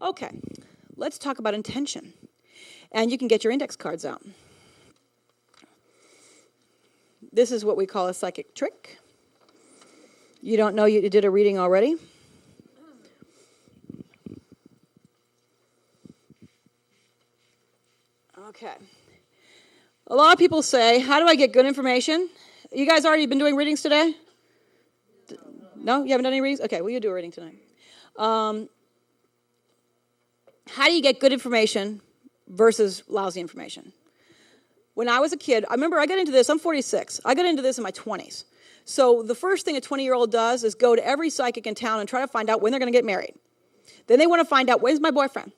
Okay, let's talk about intention. And you can get your index cards out. This is what we call a psychic trick. You don't know you did a reading already? Okay. A lot of people say, how do I get good information? You guys already been doing readings today? No? You haven't done any readings? Okay, well, you do a reading tonight. How do you get good information versus lousy information? When I was a kid, I remember I got into this, I'm 46. I got into this in my 20s. So the first thing a 20-year-old does is go to every psychic in town and try to find out when they're going to get married. Then they want to find out, when's my boyfriend?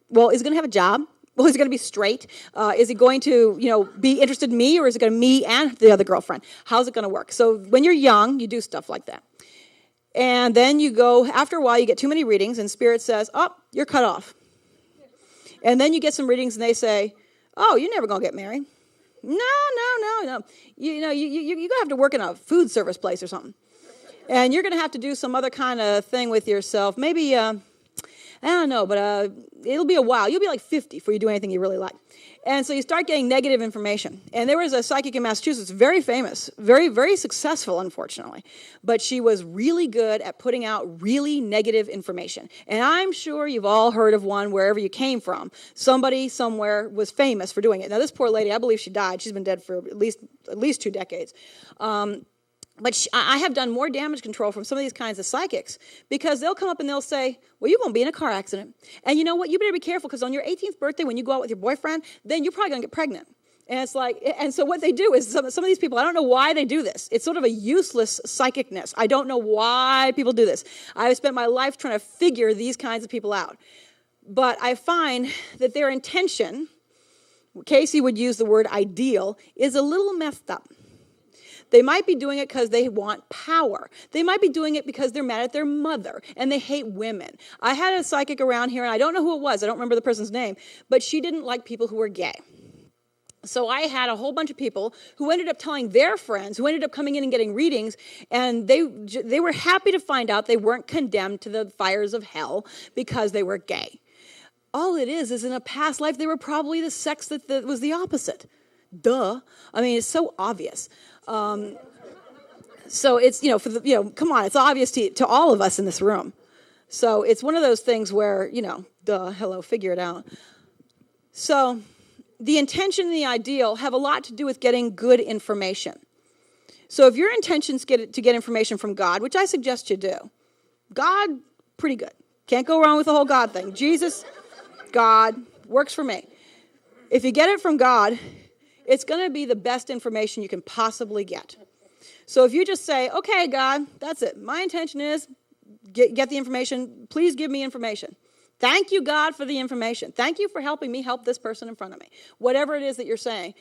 Well, is he going to have a job? Well, is he going to be straight? Is he going to, be interested in me, or is it going to me and the other girlfriend? How's it going to work? So when you're young, you do stuff like that. And then you go, after a while, you get too many readings, and Spirit says, oh, you're cut off. And then you get some readings, and they say, oh, you're never going to get married. No. You're going to have to work in a food service place or something. And you're going to have to do some other kind of thing with yourself. Maybe, I don't know, but it'll be a while. You'll be like 50 before you do anything you really like. And so you start getting negative information. And there was a psychic in Massachusetts, very famous, very, very successful, unfortunately. But she was really good at putting out really negative information. And I'm sure you've all heard of one wherever you came from. Somebody somewhere was famous for doing it. Now, this poor lady, I believe she died. She's been dead for at least 2 decades. But I have done more damage control from some of these kinds of psychics, because they'll come up and they'll say, well, you're going to be in a car accident. And you know what? You better be careful, because on your 18th birthday, when you go out with your boyfriend, then you're probably going to get pregnant. And it's like, and so what they do is some of these people, I don't know why they do this. It's sort of a useless psychicness. I don't know why people do this. I've spent my life trying to figure these kinds of people out. But I find that their intention, Casey would use the word ideal, is a little messed up. They might be doing it because they want power. They might be doing it because they're mad at their mother and they hate women. I had a psychic around here, and I don't know who it was. I don't remember the person's name, but she didn't like people who were gay. So I had a whole bunch of people who ended up telling their friends, who ended up coming in and getting readings, and they were happy to find out they weren't condemned to the fires of hell because they were gay. All it is in a past life, they were probably the sex that was the opposite. Duh. I mean, it's so obvious. So it's, come on, it's obvious to all of us in this room. So it's one of those things where, hello, figure it out. So the intention and the ideal have a lot to do with getting good information. So if your intentions to get information from God, which I suggest you do, God, pretty good. Can't go wrong with the whole God thing. Jesus, God, works for me. If you get it from God, it's going to be the best information you can possibly get. So if you just say, okay, God, that's it. My intention is get the information. Please give me information. Thank you, God, for the information. Thank you for helping me help this person in front of me. Whatever it is that you're saying,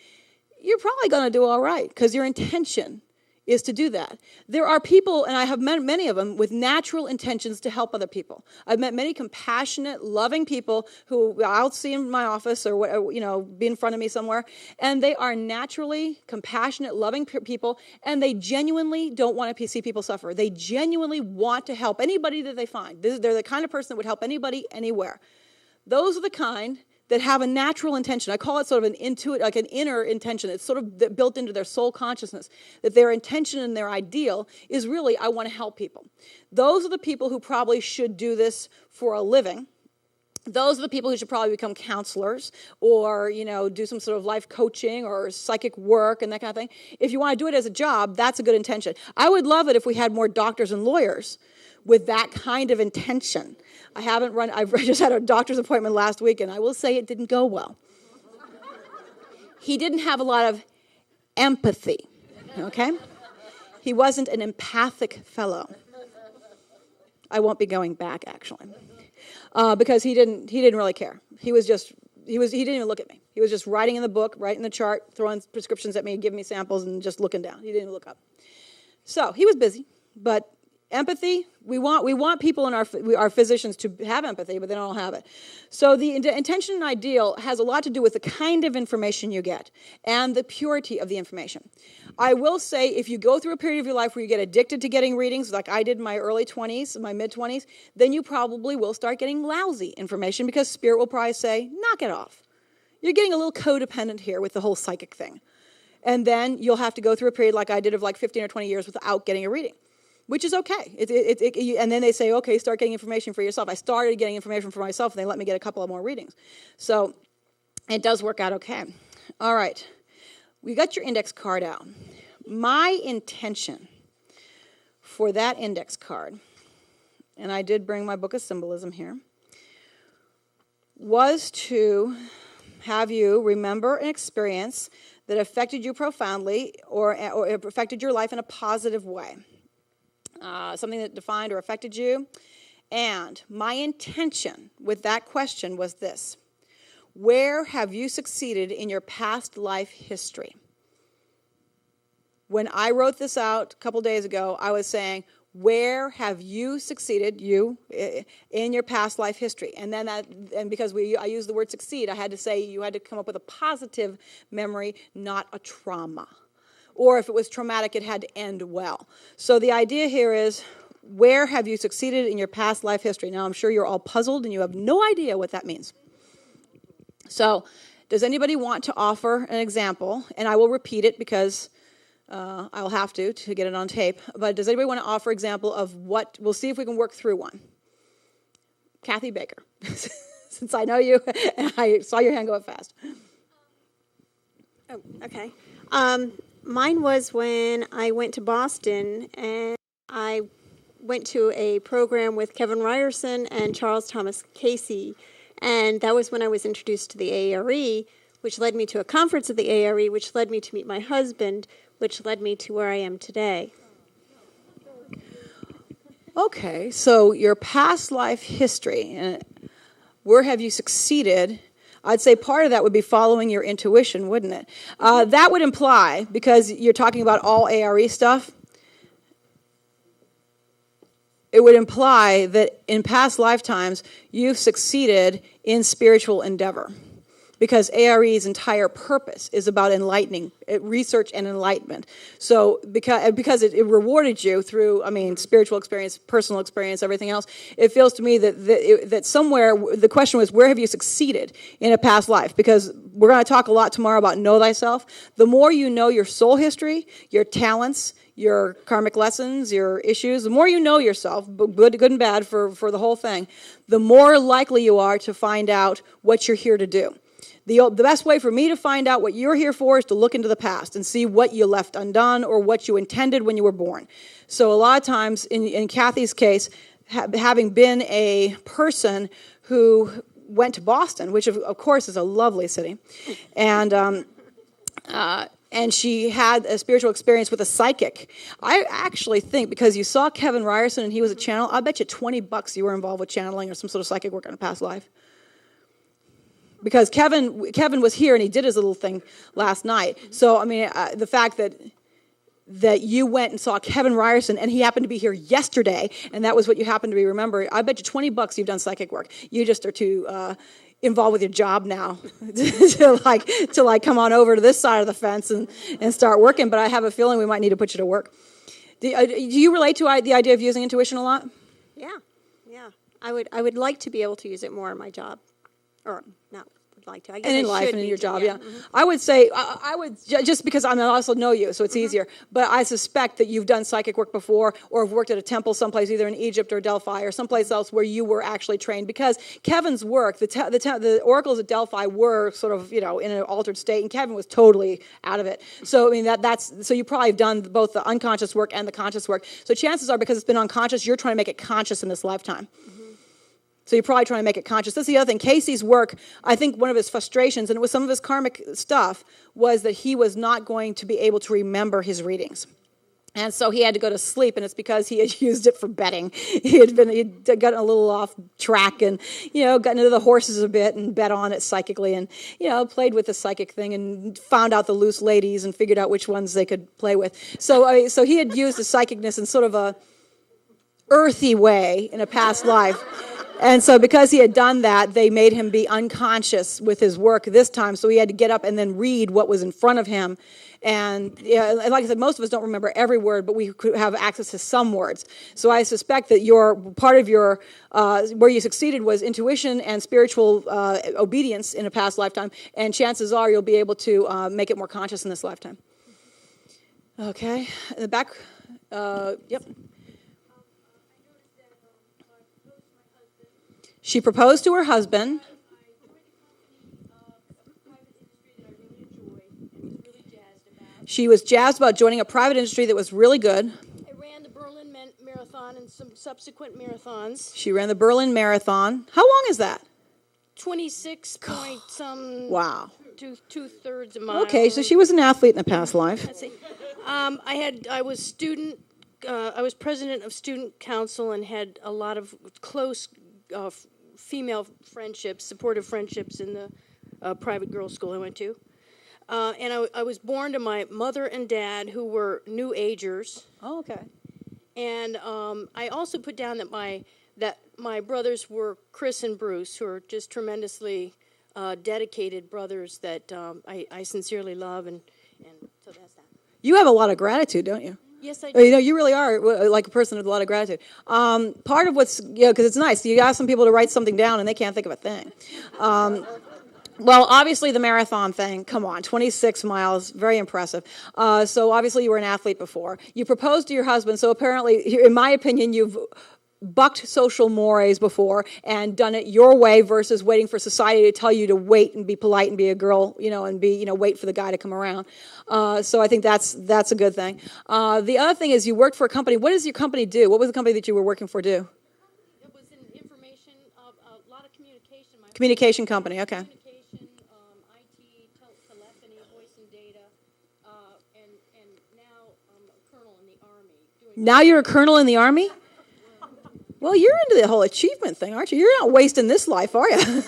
you're probably going to do all right, because your intention is to do that. There are people, and I have met many of them, with natural intentions to help other people. I've met many compassionate, loving people who I'll see in my office or be in front of me somewhere, and they are naturally compassionate, loving people, and they genuinely don't want to see people suffer. They genuinely want to help anybody that they find. They're the kind of person that would help anybody, anywhere. Those are the kind that have a natural intention. I call it sort of an inner intention. It's sort of built into their soul consciousness, that their intention and their ideal is really, I want to help people. Those are the people who probably should do this for a living. Those are the people who should probably become counselors or, do some sort of life coaching or psychic work and that kind of thing. If you want to do it as a job, that's a good intention. I would love it if we had more doctors and lawyers with that kind of intention. I've just had a doctor's appointment last week, and I will say it didn't go well. He didn't have a lot of empathy, okay? He wasn't an empathic fellow. I won't be going back, actually, because he didn't really care. He didn't even look at me. He was just writing in the book, writing the chart, throwing prescriptions at me, giving me samples, and just looking down. He didn't even look up. So he was busy, but Empathy, we want people in our physicians to have empathy, but they don't have it. So the intention and ideal has a lot to do with the kind of information you get and the purity of the information. I will say, if you go through a period of your life where you get addicted to getting readings, like I did in my early 20s, my mid-20s, then you probably will start getting lousy information because Spirit will probably say, knock it off. You're getting a little codependent here with the whole psychic thing. And then you'll have to go through a period like I did of like 15 or 20 years without getting a reading, which is okay. And then they say, okay, start getting information for yourself. I started getting information for myself, and they let me get a couple of more readings. So it does work out okay. All right. We got your index card out. My intention for that index card, and I did bring my book of symbolism here, was to have you remember an experience that affected you profoundly or affected your life in a positive way. Something that defined or affected you. And my intention with that question was this: where have you succeeded in your past life history? When I wrote this out a couple days ago, I was saying, where have you succeeded, in your past life history? And then because I used the word succeed, I had to say you had to come up with a positive memory, not a trauma. Or if it was traumatic, it had to end well. So the idea here is, where have you succeeded in your past life history? Now, I'm sure you're all puzzled and you have no idea what that means. So does anybody want to offer an example? And I will repeat it because I'll have to get it on tape. But does anybody want to offer an example of what? We'll see if we can work through one. Kathy Baker, since I know you and I saw your hand go up fast. Oh, okay. Mine was when I went to Boston, and I went to a program with Kevin Ryerson and Charles Thomas Casey, and that was when I was introduced to the ARE, which led me to a conference at the ARE, which led me to meet my husband, which led me to where I am today. Okay, so your past life history, where have you succeeded? I'd say part of that would be following your intuition, wouldn't it? That would imply, because you're talking about all ARE stuff, it would imply that in past lifetimes you've succeeded in spiritual endeavor. Because ARE's entire purpose is about enlightening, research and enlightenment. So because it rewarded you through, spiritual experience, personal experience, everything else, it feels to me that somewhere, the question was, where have you succeeded in a past life? Because we're going to talk a lot tomorrow about know thyself. The more you know your soul history, your talents, your karmic lessons, your issues, the more you know yourself, good and bad for the whole thing, the more likely you are to find out what you're here to do. The best way for me to find out what you're here for is to look into the past and see what you left undone or what you intended when you were born. So a lot of times, in Kathy's case, having been a person who went to Boston, which of course is a lovely city, and she had a spiritual experience with a psychic. I actually think, because you saw Kevin Ryerson and he was a channel, I bet you $20 you were involved with channeling or some sort of psychic work in a past life. Because Kevin was here and he did his little thing last night. So, the fact that you went and saw Kevin Ryerson and he happened to be here yesterday and that was what you happened to be remembering, I bet you $20 you've done psychic work. You just are too involved with your job now to come on over to this side of the fence and start working. But I have a feeling we might need to put you to work. Do you relate to the idea of using intuition a lot? Yeah. I would like to be able to use it more in my job. Or not would like to. I guess and in life and in your job, yeah. Mm-hmm. I would say, I would, just because I also know you, so it's easier, but I suspect that you've done psychic work before or have worked at a temple someplace, either in Egypt or Delphi or someplace else where you were actually trained. Because Kevin's work, the oracles at Delphi were sort of, in an altered state, and Kevin was totally out of it. So, so you probably have done both the unconscious work and the conscious work. So chances are, because it's been unconscious, you're trying to make it conscious in this lifetime. So you're probably trying to make it conscious. That's the other thing. Casey's work, I think one of his frustrations, and it was some of his karmic stuff, was that he was not going to be able to remember his readings. And so he had to go to sleep, and it's because he had used it for betting. He'd gotten a little off track and, gotten into the horses a bit and bet on it psychically and, played with the psychic thing and found out the loose ladies and figured out which ones they could play with. So he had used his psychicness in sort of earthy way in a past life. And so because he had done that, they made him be unconscious with his work this time. So he had to get up and then read what was in front of him. And yeah, like I said, most of us don't remember every word, but we could have access to some words. So I suspect that your part of your, where you succeeded was intuition and spiritual obedience in a past lifetime. And chances are you'll be able to make it more conscious in this lifetime. Okay, in the back, yep. She proposed to her husband. She was jazzed about joining a private industry that was really good. I ran the Berlin Marathon and some subsequent marathons. She ran the Berlin Marathon. How long is that? 26 point some. Wow. Two-thirds a mile. Okay, so she was an athlete in a past life. Let's see. I was president of student council and had a lot of close female friendships, supportive friendships in the private girls' school I went to. And I was born to my mother and dad, who were New Agers. Oh, okay. And I also put down that my brothers were Chris and Bruce, who are just tremendously dedicated brothers that I sincerely love, and so that's that. You have a lot of gratitude, don't you? Yes, I do. You know, you really are like a person with a lot of gratitude. Part of what's, because it's nice. You ask some people to write something down and they can't think of a thing. Well, obviously the marathon thing, come on, 26 miles, very impressive. So obviously you were an athlete before. You proposed to your husband, so apparently, in my opinion, you've bucked social mores before and done it your way versus waiting for society to tell you to wait and be polite and be a girl, and wait for the guy to come around. So I think that's a good thing. The other thing is you worked for a company. What does your company do? What was the company that you were working for do? It was an information, a lot of communication. Communication company, okay. Communication, IT, telephony, voice and data, and now I'm a colonel in the Army. Now you're a colonel in the Army? Well, you're into the whole achievement thing, aren't you? You're not wasting this life, are you?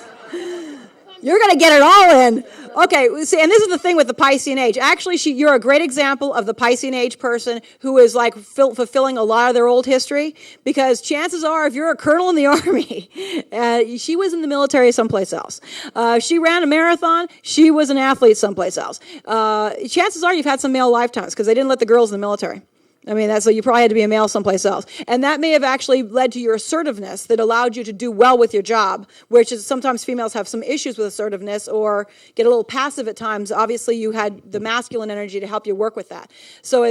You're going to get it all in. Okay, see, and this is the thing with the Piscean age. Actually, you're a great example of the Piscean age person who is like fulfilling a lot of their old history, because chances are, if you're a colonel in the Army, she was in the military someplace else. She ran a marathon. She was an athlete someplace else. Chances are you've had some male lifetimes because they didn't let the girls in the military. I mean, so you probably had to be a male someplace else. And that may have actually led to your assertiveness that allowed you to do well with your job, which is sometimes females have some issues with assertiveness or get a little passive at times. Obviously, you had the masculine energy to help you work with that. So,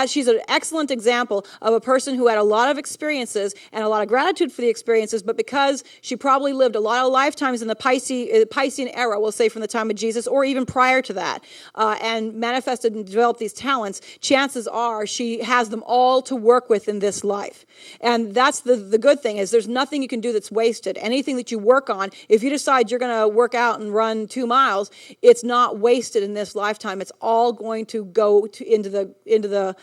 she's an excellent example of a person who had a lot of experiences and a lot of gratitude for the experiences, but because she probably lived a lot of lifetimes in the Piscean era, we'll say from the time of Jesus, or even prior to that, and manifested and developed these talents, chances are she has them all to work with in this life. And that's the good thing, is there's nothing you can do that's wasted. Anything that you work on, if you decide you're going to work out and run 2 miles, it's not wasted in this lifetime. It's all going to go into the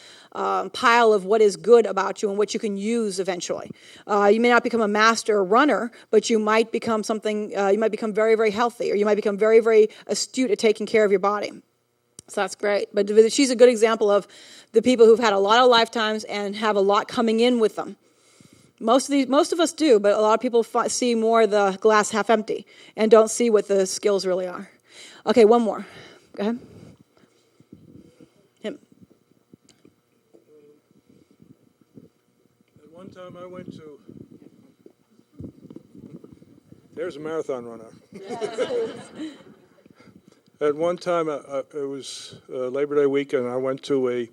pile of what is good about you and what you can use eventually. You may not become a master runner, but you might become something, you might become very, very healthy, or you might become very, very astute at taking care of your body. So that's great. But she's a good example of the people who've had a lot of lifetimes and have a lot coming in with them. Most of us do, but a lot of people see more the glass half empty and don't see what the skills really are. Okay, one more. Go ahead. Him. At one time I went to... There's a marathon runner. At one time, it was Labor Day weekend, I went to a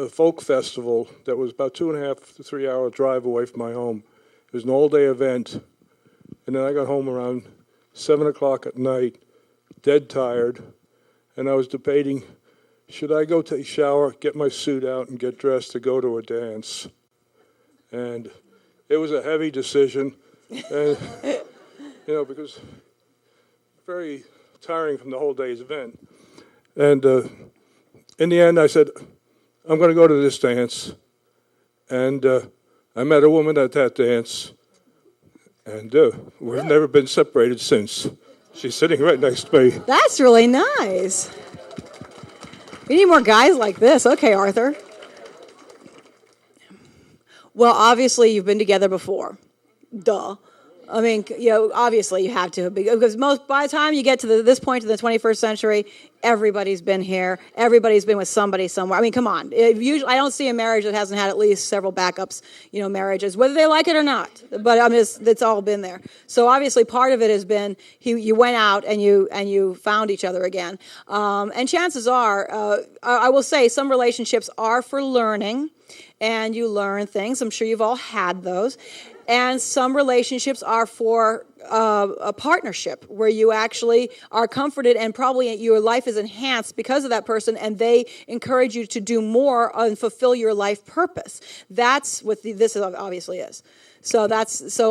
folk festival that was about 2.5 to 3 hour drive away from my home. It was an all-day event, and then I got home around 7 o'clock at night, dead tired, and I was debating, should I go take a shower, get my suit out, and get dressed to go to a dance? And it was a heavy decision, and, because very tiring from the whole day's event. And in the end, I said, I'm going to go to this dance. And I met a woman at that dance, and we've never been separated since. She's sitting right next to me. That's really nice. We need more guys like this. Okay, Arthur. Well, obviously you've been together before. Duh. I mean, obviously you have to, because by the time you get to this point in the 21st century, everybody's been here. Everybody's been with somebody somewhere. I mean, come on. Usually, I don't see a marriage that hasn't had at least several backups, marriages, whether they like it or not. But I mean, it's all been there. So obviously, part of it has been you went out and you found each other again. And chances are, I will say, some relationships are for learning, and you learn things. I'm sure you've all had those. And some relationships are for a partnership where you actually are comforted and probably your life is enhanced because of that person, and they encourage you to do more and fulfill your life purpose. That's what this obviously is. So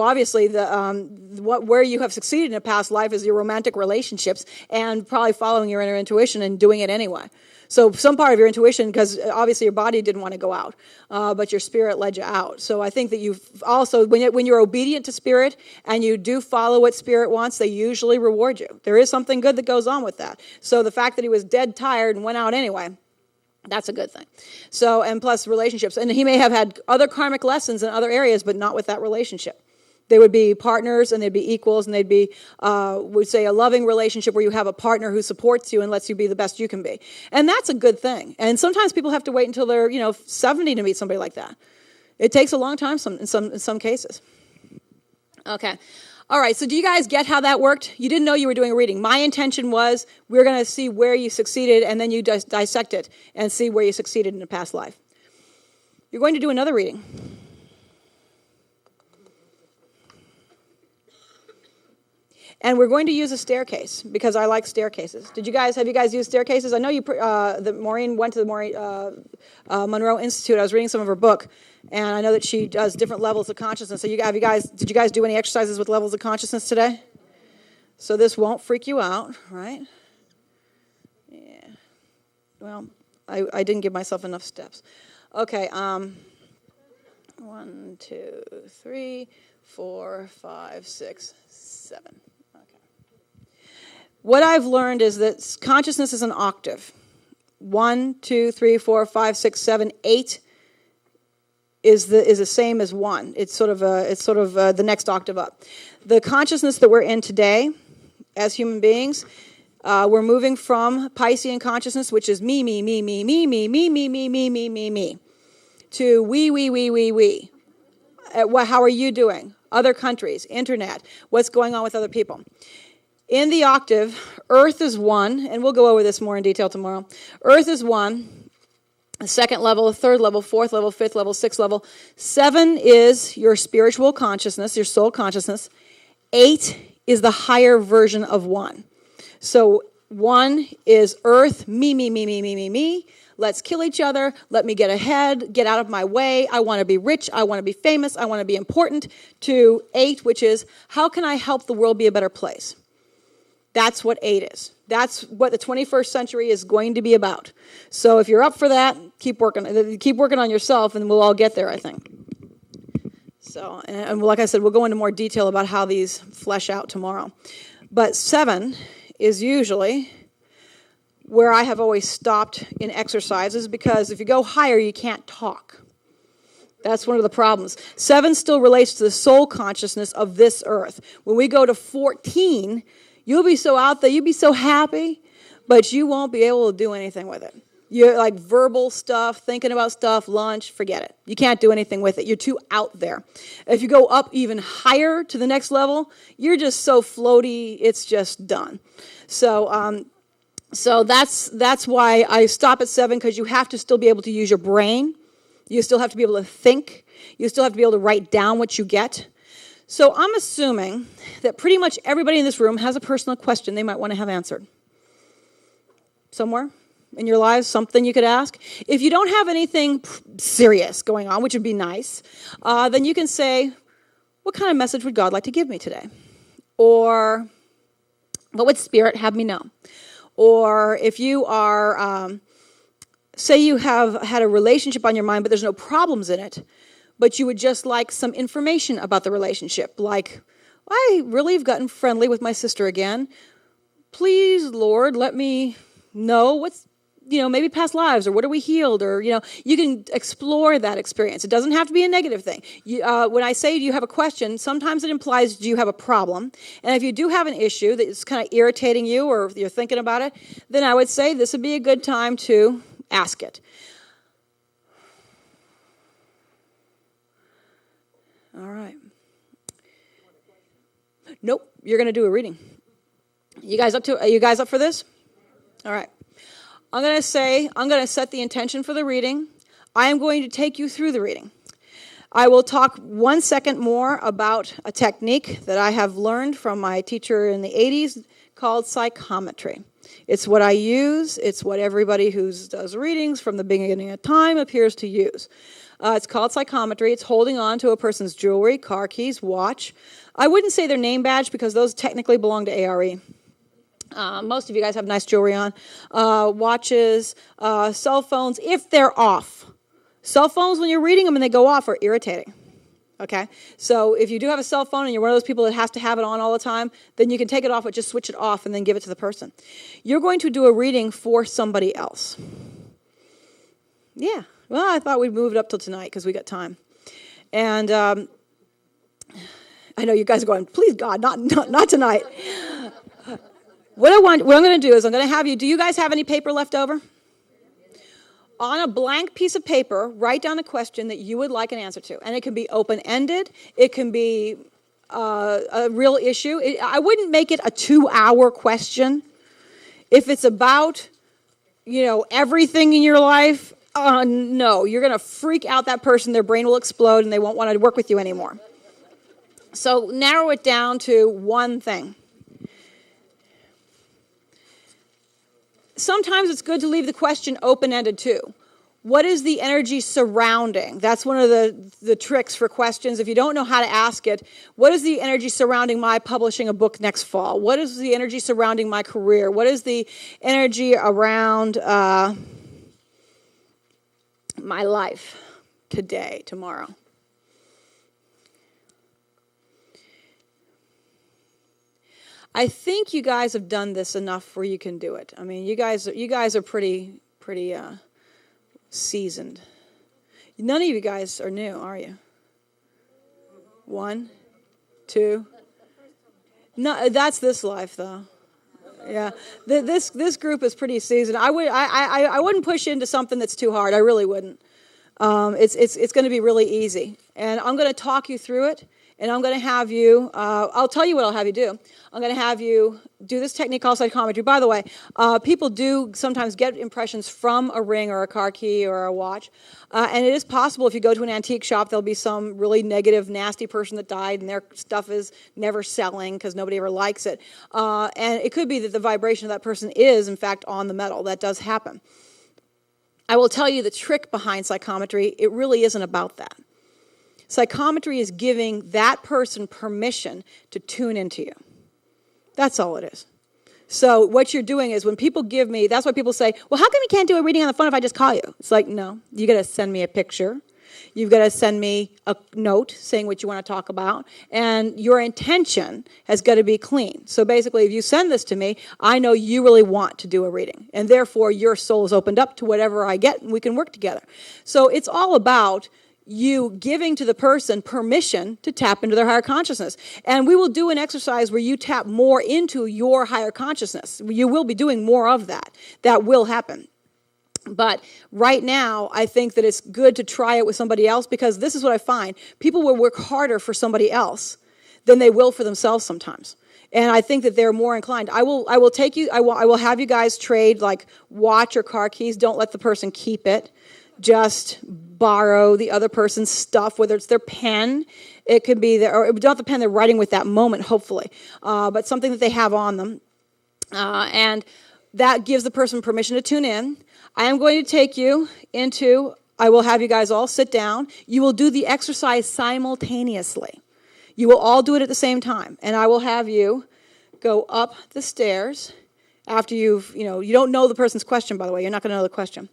obviously where you have succeeded in a past life is your romantic relationships and probably following your inner intuition and doing it anyway. So some part of your intuition, because obviously your body didn't want to go out, but your spirit led you out. So I think that you've also, when you're obedient to spirit and you do follow what spirit wants, they usually reward you. There is something good that goes on with that. So the fact that he was dead tired and went out anyway, that's a good thing. So, and plus relationships. And he may have had other karmic lessons in other areas, but not with that relationship. They would be partners and they'd be equals, and they'd be, we'd say, a loving relationship where you have a partner who supports you and lets you be the best you can be. And that's a good thing. And sometimes people have to wait until they're, 70 to meet somebody like that. It takes a long time in some cases. Okay. All right, so do you guys get how that worked? You didn't know you were doing a reading. My intention was we're going to see where you succeeded, and then you dissect it and see where you succeeded in a past life. You're going to do another reading. And we're going to use a staircase because I like staircases. Have you guys used staircases? I know that Maureen went to the Monroe Institute. I was reading some of her book, and I know that she does different levels of consciousness. So did you guys do any exercises with levels of consciousness today? So this won't freak you out, right? Yeah. Well, I didn't give myself enough steps. Okay. 1, 2, 3, 4, 5, 6, 7. What I've learned is that consciousness is an octave. 1, 2, 3, 4, 5, 6, 7, 8 is the same as 1. It's sort of the next octave up. The consciousness that we're in today, as human beings, we're moving from Piscean consciousness, which is me, me, me, me, me, me, me, me, me, me, me, me, me, to we. How are you doing? Other countries, internet, what's going on with other people. In the octave, Earth is 1, and we'll go over this more in detail tomorrow. Earth is 1, the second level, the third level, fourth level, fifth level, sixth level. 7 is your spiritual consciousness, your soul consciousness. 8 is the higher version of 1. So 1 is Earth, me, me, me, me, me, me, me. Let's kill each other. Let me get ahead. Get out of my way. I want to be rich. I want to be famous. I want to be important. To 8, which is, how can I help the world be a better place? That's what 8 is. That's what the 21st century is going to be about. So if you're up for that, keep working on yourself, and we'll all get there, I think. So, and like I said, we'll go into more detail about how these flesh out tomorrow. But 7 is usually where I have always stopped in exercises, because if you go higher, you can't talk. That's one of the problems. 7 still relates to the soul consciousness of this earth. When we go to 14, you'll be so out there, you'll be so happy, but you won't be able to do anything with it. You're like verbal stuff, thinking about stuff, lunch, forget it. You can't do anything with it. You're too out there. If you go up even higher to the next level, you're just so floaty, it's just done. So that's why I stop at 7, because you have to still be able to use your brain. You still have to be able to think. You still have to be able to write down what you get. So I'm assuming that pretty much everybody in this room has a personal question they might want to have answered. Somewhere in your lives, something you could ask. If you don't have anything serious going on, which would be nice, then you can say, what kind of message would God like to give me today? Or what would Spirit have me know? Or if you are, say you have had a relationship on your mind, but there's no problems in it, but you would just like some information about the relationship, like, I really have gotten friendly with my sister again. Please, Lord, let me know maybe past lives, or what are we healed, or, you can explore that experience. It doesn't have to be a negative thing. When I say, do you have a question, sometimes it implies, do you have a problem? And if you do have an issue that's kind of irritating you, or you're thinking about it, then I would say this would be a good time to ask it. All right. Nope, you're going to do a reading. Are you guys up for this? All right. I'm going to set the intention for the reading. I am going to take you through the reading. I will talk 1 second more about a technique that I have learned from my teacher in the 80s called psychometry. It's what I use. It's what everybody who does readings from the beginning of time appears to use. It's called psychometry. It's holding on to a person's jewelry, car keys, watch. I wouldn't say their name badge because those technically belong to ARE. Most of you guys have nice jewelry on. Watches, cell phones, if they're off. Cell phones, when you're reading them and they go off, are irritating. Okay? So if you do have a cell phone and you're one of those people that has to have it on all the time, then you can take it off, but just switch it off and then give it to the person. You're going to do a reading for somebody else. Yeah. Well, I thought we'd move it up till tonight because we got time. And I know you guys are going, please, God, not tonight. What I'm going to do is I'm going to have you, do you guys have any paper left over? On a blank piece of paper, write down a question that you would like an answer to. And it can be open-ended. It can be a real issue. I wouldn't make it a 2-hour question. If it's about, everything in your life, no, you're going to freak out that person. Their brain will explode and they won't want to work with you anymore. So narrow it down to one thing. Sometimes it's good to leave the question open-ended too. What is the energy surrounding? That's one of the tricks for questions. If you don't know how to ask it, what is the energy surrounding my publishing a book next fall? What is the energy surrounding my career? What is the energy around my life today, tomorrow? I think you guys have done this enough where you can do it. I mean, you guys are pretty seasoned. None of you guys are new, are you? 1, 2. No, that's this life though. Yeah, this group is pretty seasoned. I wouldn't push into something that's too hard. I really wouldn't. It's going to be really easy, and I'm going to talk you through it. And I'm going to have you, I'll tell you what I'll have you do. I'm going to have you do this technique called psychometry. By the way, people do sometimes get impressions from a ring or a car key or a watch. And it is possible if you go to an antique shop, there'll be some really negative, nasty person that died and their stuff is never selling because nobody ever likes it. And it could be that the vibration of that person is, in fact, on the metal. That does happen. I will tell you the trick behind psychometry, it really isn't about that. Psychometry is giving that person permission to tune into you. That's all it is. So what you're doing is when people give me, that's why people say, well, how come you can't do a reading on the phone if I just call you? It's like, no, you got to send me a picture. You've got to send me a note saying what you want to talk about. And your intention has got to be clean. So basically, if you send this to me, I know you really want to do a reading. And therefore, your soul is opened up to whatever I get and we can work together. So it's all about you giving to the person permission to tap into their higher consciousness. And we will do an exercise where you tap more into your higher consciousness. You will be doing more of that. That will happen. But right now, I think that it's good to try it with somebody else because this is what I find. People will work harder for somebody else than they will for themselves sometimes. And I think that they're more inclined. I will have you guys trade like watch or car keys. Don't let the person keep it. Just borrow the other person's stuff, whether it's their pen, it could be or not the pen they're writing with that moment, hopefully, but something that they have on them. And that gives the person permission to tune in. I am going to take you into, I will have you guys all sit down. You will do the exercise simultaneously. You will all do it at the same time. And I will have you go up the stairs after you don't know the person's question, by the way. You're not going to know the question.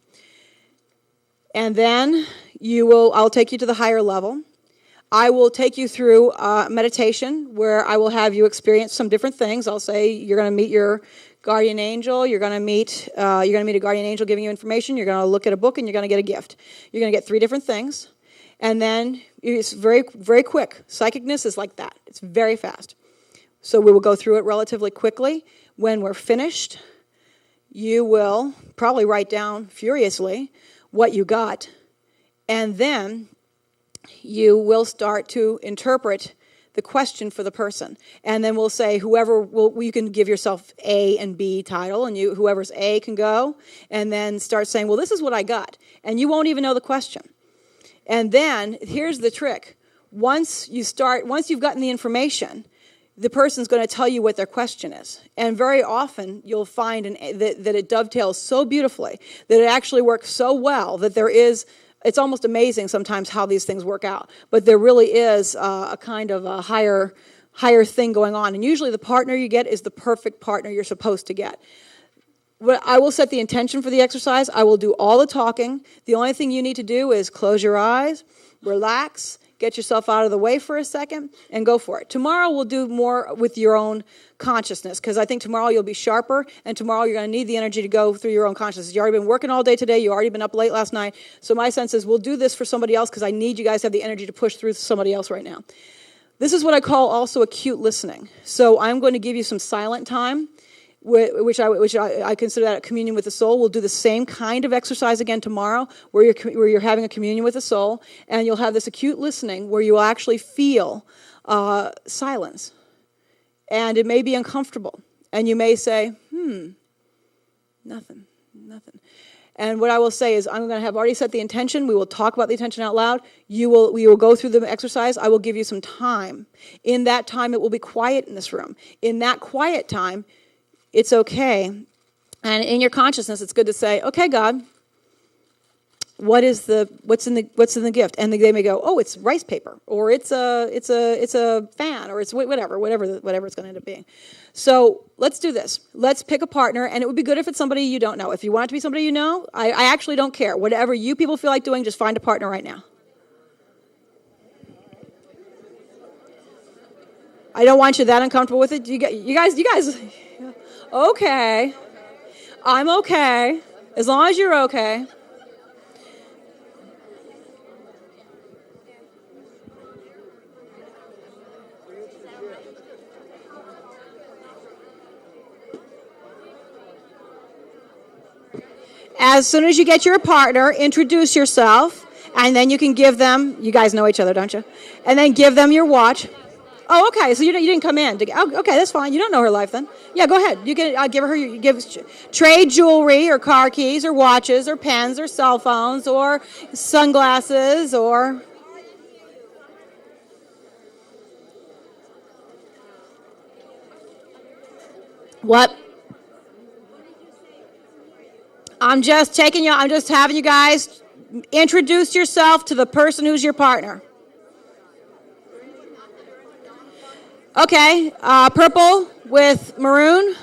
And then I'll take you to the higher level. I will take you through meditation where I will have you experience some different things. I'll say you're going to meet your guardian angel. You're going to meet a guardian angel giving you information. You're going to look at a book, and you're going to get a gift. You're going to get 3 different things, and then it's very, very quick. Psychicness is like that. It's very fast. So we will go through it relatively quickly. When we're finished, you will probably write down furiously what you got, and then you will start to interpret the question for the person. And then we'll say you can give yourself A and B title, and whoever's A can go, and then start saying, well, this is what I got. And you won't even know the question. And then, here's the trick. Once you've gotten the information, the person's going to tell you what their question is. And very often, you'll find that it dovetails so beautifully, that it actually works so well, that it's almost amazing sometimes how these things work out. But there really is a kind of a higher thing going on. And usually the partner you get is the perfect partner you're supposed to get. But I will set the intention for the exercise. I will do all the talking. The only thing you need to do is close your eyes, relax, get yourself out of the way for a second, and go for it. Tomorrow we'll do more with your own consciousness, because I think tomorrow you'll be sharper, and tomorrow you're going to need the energy to go through your own consciousness. You've already been working all day today. You've already been up late last night. So my sense is we'll do this for somebody else, because I need you guys to have the energy to push through somebody else right now. This is what I call also acute listening. So I'm going to give you some silent time, which I consider that a communion with the soul. We'll do the same kind of exercise again tomorrow, where you're having a communion with the soul, and you'll have this acute listening where you will actually feel silence. And it may be uncomfortable. And you may say, nothing. And what I will say is I'm going to have already set the intention. We will talk about the intention out loud. We will go through the exercise. I will give you some time. In that time, it will be quiet in this room. In that quiet time, it's okay. And in your consciousness, it's good to say, okay, God, what's in the gift? And they may go, oh, it's rice paper, or it's a fan, or it's whatever it's going to end up being. So let's do this. Let's pick a partner, and it would be good if it's somebody you don't know. If you want it to be somebody you know, I actually don't care. Whatever you people feel like doing, just find a partner right now. I don't want you that uncomfortable with it. You guys. Okay. I'm okay. As long as you're okay. As soon as you get your partner, introduce yourself, and then you can give them, you guys know each other, don't you? And then give them your watch. Oh, okay. So you didn't come in. Okay, that's fine. You don't know her life then. Yeah, go ahead. You can give her trade jewelry or car keys or watches or pens or cell phones or sunglasses or. What? I'm just having you guys introduce yourself to the person who's your partner. Okay, purple with maroon.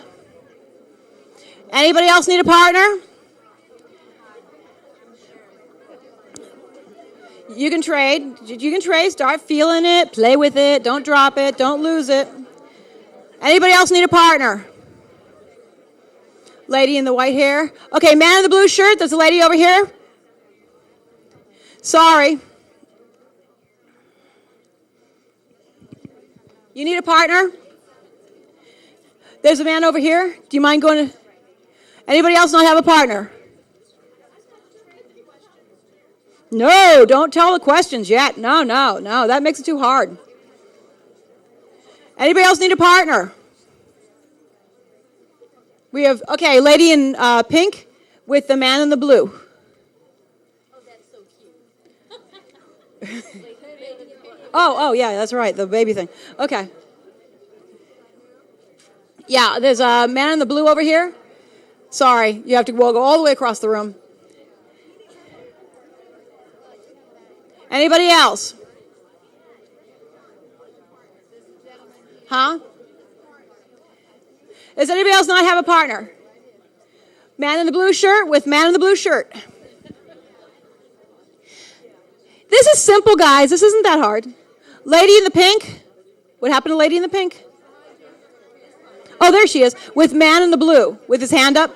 Anybody else need a partner? You can trade. Start feeling it. Play with it. Don't drop it. Don't lose it. Anybody else need a partner? Lady in the white hair. Okay, man in the blue shirt. There's a lady over here. Sorry. You need a partner? There's a man over here. Do you mind going to... Anybody else not have a partner? No, don't tell the questions yet. No. That makes it too hard. Anybody else need a partner? We have, okay, lady in pink with the man in the blue. Oh, that's so cute. Oh, yeah, that's right, the baby thing. Okay. Yeah, there's a man in the blue over here. Sorry, you have to go all the way across the room. Anybody else? Huh? Does anybody else not have a partner? Man in the blue shirt with man in the blue shirt. This is simple, guys. This isn't that hard. Lady in the pink? What happened to Lady in the pink? Oh, there she is, with man in the blue, with his hand up.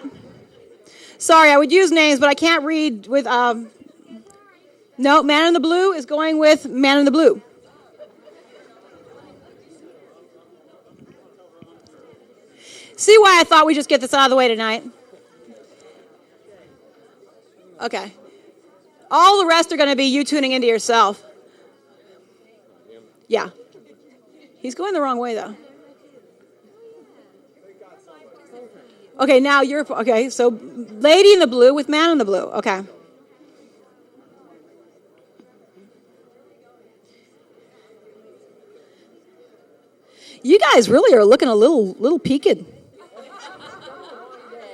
Sorry, I would use names, but I can't read with, no, man in the blue is going with man in the blue. See why I thought we'd just get this out of the way tonight? Okay. All the rest are going to be you tuning into yourself. Yeah. He's going the wrong way, though. Okay, now you're, okay, so lady in the blue with man in the blue. Okay. You guys really are looking a little peaked.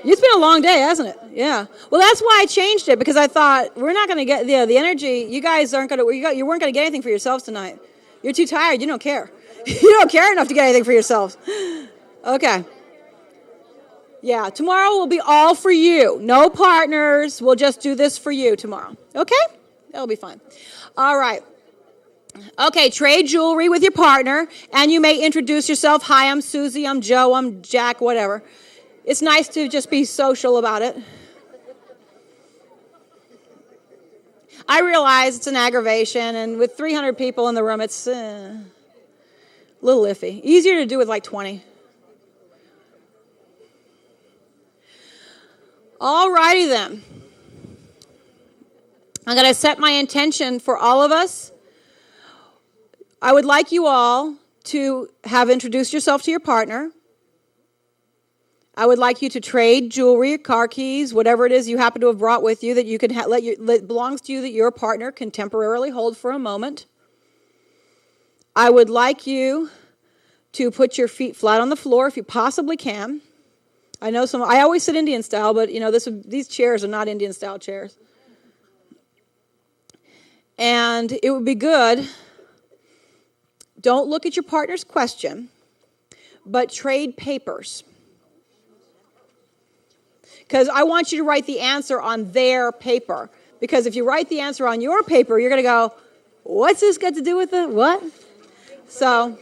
It's been a long day, hasn't it? Yeah. Well, that's why I changed it, because I thought we're not going to get the energy. You guys aren't going to. You weren't going to get anything for yourselves tonight. You're too tired. You don't care. You don't care enough to get anything for yourselves. Okay. Yeah. Tomorrow will be all for you. No partners. We'll just do this for you tomorrow. Okay? That'll be fun. All right. Okay, trade jewelry with your partner, and you may introduce yourself. Hi, I'm Susie, I'm Joe, I'm Jack, whatever. It's nice to just be social about it. I realize it's an aggravation, and with 300 people in the room, it's a little iffy. Easier to do with like 20. All righty then. I'm going to set my intention for all of us. I would like you all to have introduced yourself to your partner. I would like you to trade jewelry, car keys, whatever it is you happen to have brought with you that you can that belongs to you that your partner can temporarily hold for a moment. I would like you to put your feet flat on the floor if you possibly can. I know I always sit Indian style, but you know these chairs are not Indian style chairs. And it would be good. Don't look at your partner's question, but trade papers. Because I want you to write the answer on their paper. Because if you write the answer on your paper, you're going to go, what's this got to do with the what? So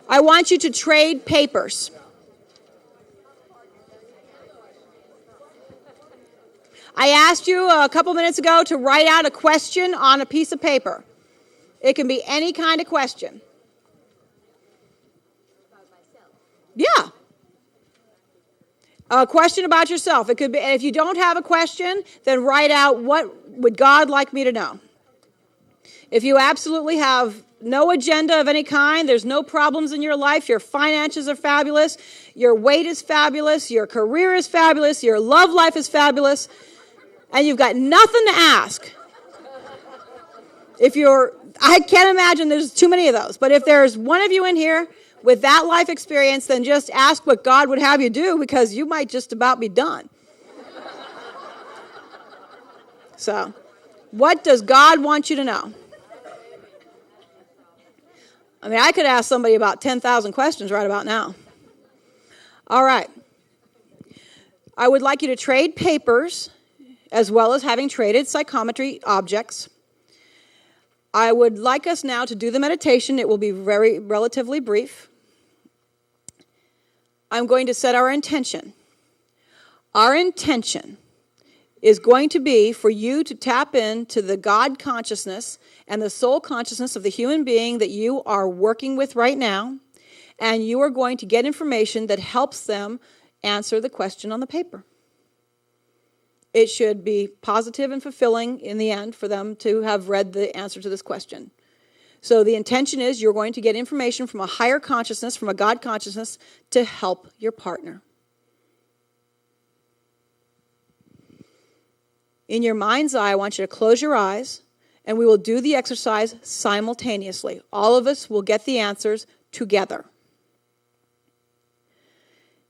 I want you to trade papers. I asked you a couple minutes ago to write out a question on a piece of paper. It can be any kind of question. Yeah. A question about yourself. It could be, if you don't have a question, then write out, what would God like me to know? If you absolutely have no agenda of any kind, there's no problems in your life, your finances are fabulous, your weight is fabulous, your career is fabulous, your love life is fabulous, and you've got nothing to ask. I can't imagine there's too many of those, but if there's one of you in here with that life experience, then just ask what God would have you do, because you might just about be done. So, what does God want you to know? I mean, I could ask somebody about 10,000 questions right about now. All right. I would like you to trade papers as well as having traded psychometry objects. I would like us now to do the meditation. It will be relatively brief. I'm going to set our intention. Our intention is going to be for you to tap into the God consciousness and the soul consciousness of the human being that you are working with right now, and you are going to get information that helps them answer the question on the paper. It should be positive and fulfilling in the end for them to have read the answer to this question. So the intention is you're going to get information from a higher consciousness, from a God consciousness, to help your partner. In your mind's eye, I want you to close your eyes, and we will do the exercise simultaneously. All of us will get the answers together.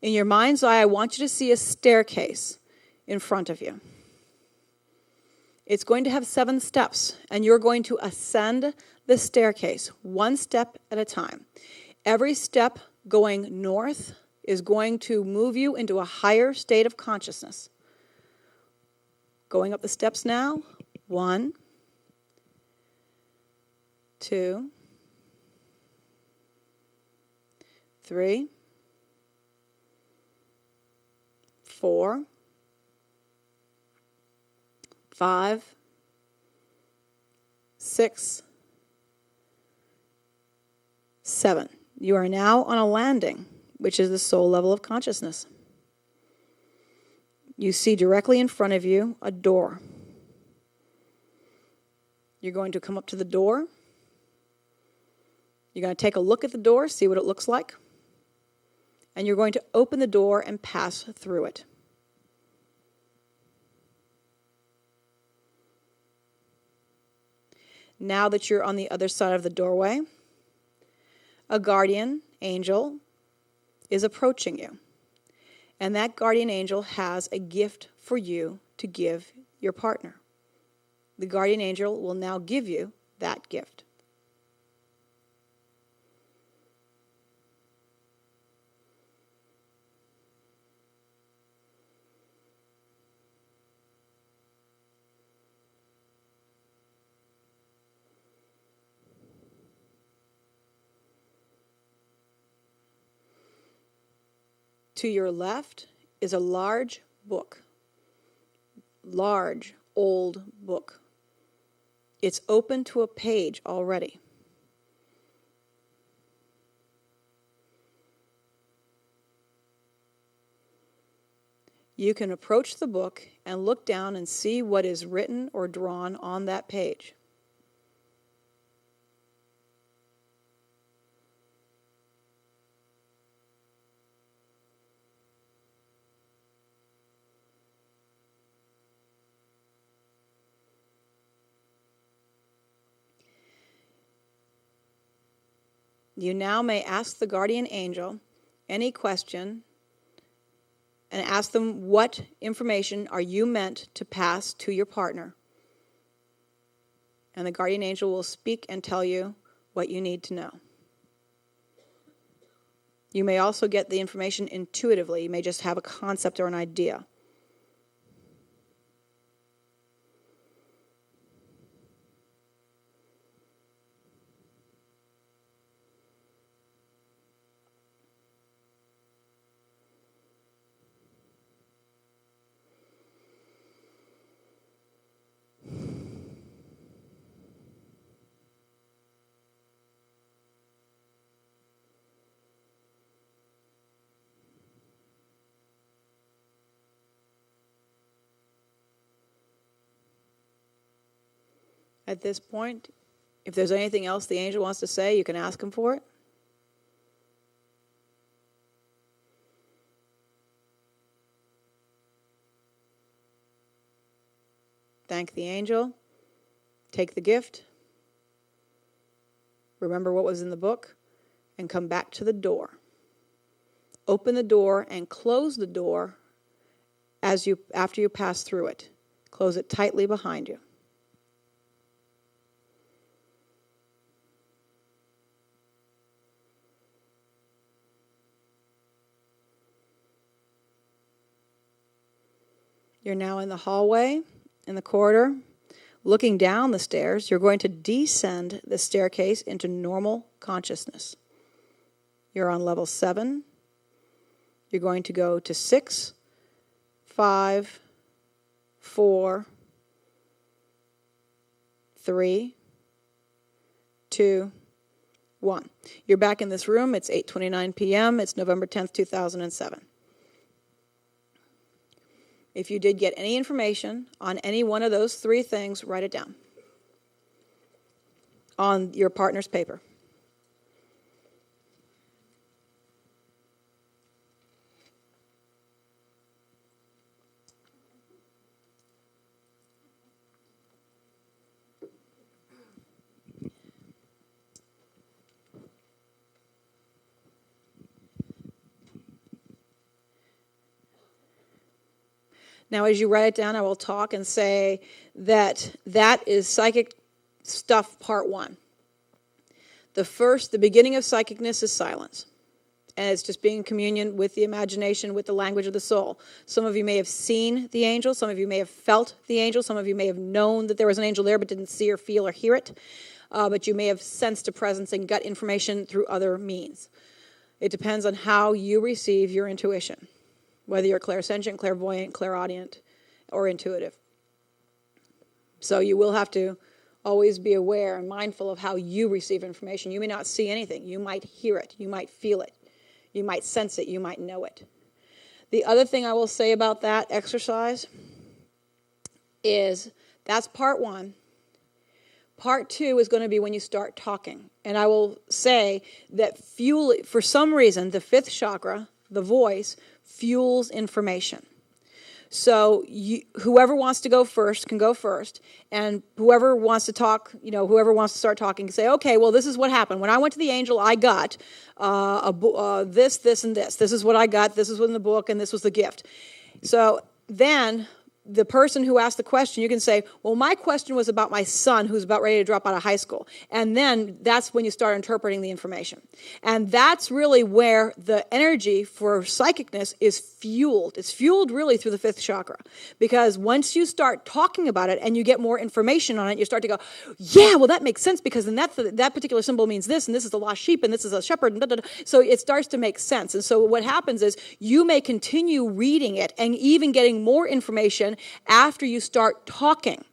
In your mind's eye, I want you to see a staircase in front of you. It's going to have 7 steps, and you're going to ascend the staircase one step at a time. Every step going north is going to move you into a higher state of consciousness. Going up the steps now, 1, 2, 3, 4, 5, 6, 7. You are now on a landing, which is the soul level of consciousness. You see directly in front of you a door. You're going to come up to the door. You're going to take a look at the door, see what it looks like. And you're going to open the door and pass through it. Now that you're on the other side of the doorway, a guardian angel is approaching you. And that guardian angel has a gift for you to give your partner. The guardian angel will now give you that gift. To your left is a large book. Large, old book. It's open to a page already. You can approach the book and look down and see what is written or drawn on that page. You now may ask the guardian angel any question and ask them what information are you meant to pass to your partner. And the guardian angel will speak and tell you what you need to know. You may also get the information intuitively. You may just have a concept or an idea. At this point, if there's anything else the angel wants to say, you can ask him for it. Thank the angel. Take the gift. Remember what was in the book, and come back to the door. Open the door and close the door after you pass through it. Close it tightly behind you. You're now in the hallway, in the corridor. Looking down the stairs, you're going to descend the staircase into normal consciousness. You're on level 7. You're going to go to 6, 5, 4, 3, 2, 1. You're back in this room. It's 8:29 p.m. It's November 10th, 2007. If you did get any information on any one of those 3 things, write it down on your partner's paper. Now, as you write it down, I will talk and say that is psychic stuff part 1. The beginning of psychicness is silence. And it's just being in communion with the imagination, with the language of the soul. Some of you may have seen the angel. Some of you may have felt the angel. Some of you may have known that there was an angel there but didn't see or feel or hear it. but you may have sensed a presence and got information through other means. It depends on how you receive your intuition, whether you're clairsentient, clairvoyant, clairaudient, or intuitive. So you will have to always be aware and mindful of how you receive information. You may not see anything. You might hear it. You might feel it. You might sense it. You might know it. The other thing I will say about that exercise is that's part one. Part two is going to be when you start talking. And I will say that for some reason, the fifth chakra, the voice, fuels information. So whoever wants to go first can go first, and whoever wants to talk, whoever wants to start talking can say, okay, well, this is what happened. When I went to the angel, I got this, this, and this. This is what I got. This is in the book, and this was the gift. So then the person who asked the question, you can say, well, my question was about my son who's about ready to drop out of high school. And then that's when you start interpreting the information. And that's really where the energy for psychicness is fueled. It's fueled really through the fifth chakra. Because once you start talking about it and you get more information on it, you start to go, yeah, well, that makes sense because then that particular symbol means this, and this is the lost sheep, and this is a shepherd, and da, da, da. So it starts to make sense. And so what happens is you may continue reading it and even getting more information after you start talking.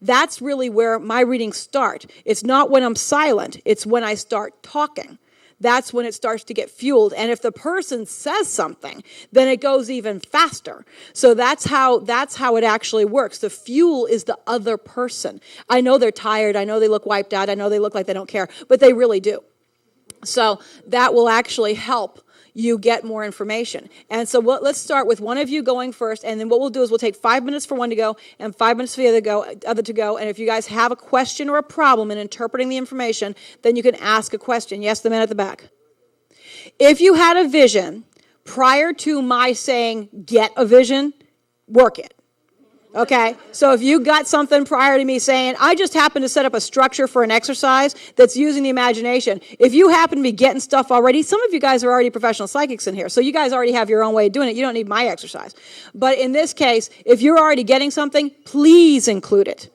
That's really where my readings start. It's not when I'm silent, it's when I start talking. That's when it starts to get fueled. And if the person says something, then it goes even faster. So that's how it actually works. The fuel is the other person. I know they're tired, I know they look wiped out, I know they look like they don't care, but they really do. So that will actually help you get more information. And so let's start with one of you going first, and then what we'll do is we'll take 5 minutes for one to go and 5 minutes for the other to go. And if you guys have a question or a problem in interpreting the information, then you can ask a question. Yes, the man at the back. If you had a vision prior to my saying get a vision, work it. Okay, so if you got something prior to me saying, I just happen to set up a structure for an exercise that's using the imagination. If you happen to be getting stuff already, some of you guys are already professional psychics in here, so you guys already have your own way of doing it. You don't need my exercise. But in this case, if you're already getting something, please include it.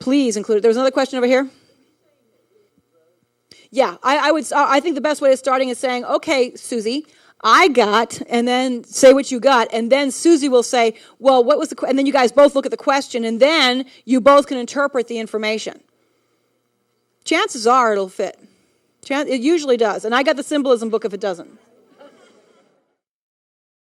Please include it. There's another question over here. Yeah, I think the best way of starting is saying, okay, Susie, I got, and then say what you got, and then Susie will say, well, what was and then you guys both look at the question, and then you both can interpret the information. Chances are it'll fit. It usually does, and I got the symbolism book if it doesn't.